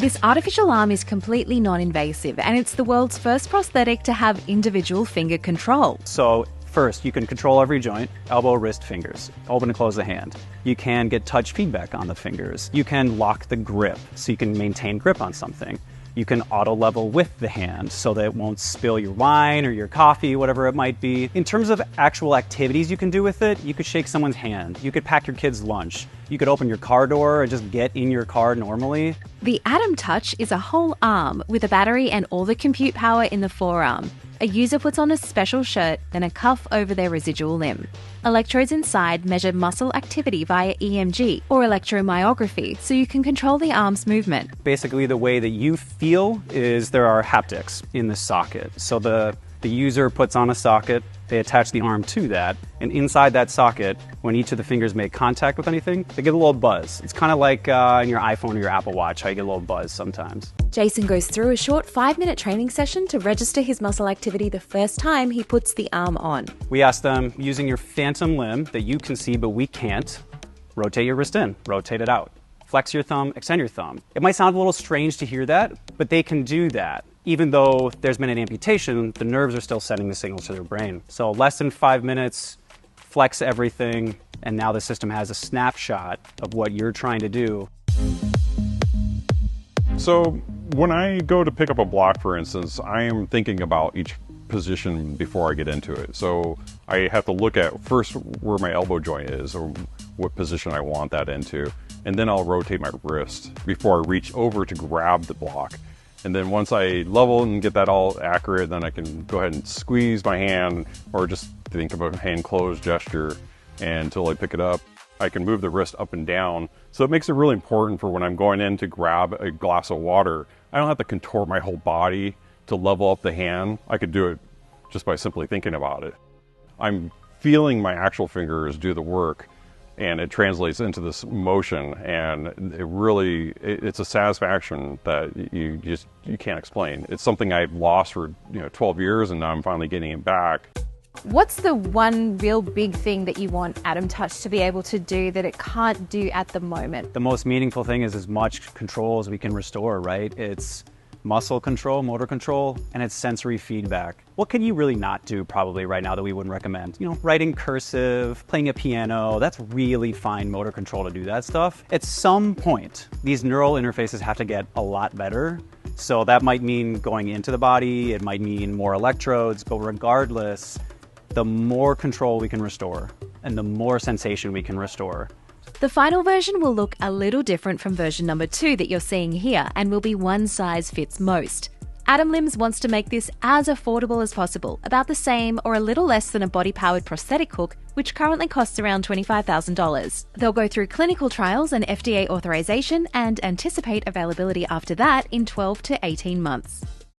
This artificial arm is completely non-invasive, and it's the world's first prosthetic to have individual finger control. So first, you can control every joint, elbow, wrist, fingers, open and close the hand. You can get touch feedback on the fingers. You can lock the grip, so you can maintain grip on something. You can auto level with the hand so that it won't spill your wine or your coffee, whatever it might be. In terms of actual activities you can do with it, you could shake someone's hand. You could pack your kid's lunch. You could open your car door and just get in your car normally. The Atom Touch is a whole arm with a battery and all the compute power in the forearm. A user puts on a special shirt, then a cuff over their residual limb. Electrodes inside measure muscle activity via EMG or electromyography, so you can control the arm's movement. Basically, the way that you feel is there are haptics in the socket. So the user puts on a socket, they attach the arm to that, and inside that socket, when each of the fingers make contact with anything, they get a little buzz. It's kind of like in your iPhone or your Apple Watch, how you get a little buzz sometimes. Jason goes through a short 5-minute training session to register his muscle activity the first time he puts the arm on. We ask them, using your phantom limb that you can see but we can't, rotate your wrist in, rotate it out. Flex your thumb, extend your thumb. It might sound a little strange to hear that, but they can do that. Even though there's been an amputation, the nerves are still sending the signals to their brain. So less than 5 minutes, flex everything, and now the system has a snapshot of what you're trying to do. So when I go to pick up a block, for instance, I am thinking about each position before I get into it. So I have to look at first where my elbow joint is or what position I want that into. And then I'll rotate my wrist before I reach over to grab the block. And then once I level and get that all accurate, then I can go ahead and squeeze my hand or just think of a hand closed gesture until I pick it up. I can move the wrist up and down. So it makes it really important for when I'm going in to grab a glass of water. I don't have to contort my whole body to level up the hand. I could do it just by simply thinking about it. I'm feeling my actual fingers do the work, and it translates into this motion, and it's a satisfaction that you can't explain. It's something I've lost for 12 years, and now I'm finally getting it back. What's the one real big thing that you want Atom Touch to be able to do that it can't do at the moment? The most meaningful thing is as much control as we can restore, right? It's muscle control, motor control, and it's sensory feedback. What can you really not do probably right now that we wouldn't recommend? Writing cursive, playing a piano, that's really fine motor control to do that stuff. At some point, these neural interfaces have to get a lot better. So that might mean going into the body, it might mean more electrodes, but regardless, the more control we can restore and the more sensation we can restore. The final version will look a little different from version number 2 that you're seeing here and will be one size fits most. Atom Limbs wants to make this as affordable as possible, about the same or a little less than a body-powered prosthetic hook, which currently costs around $25,000. They'll go through clinical trials and FDA authorization and anticipate availability after that in 12 to 18 months.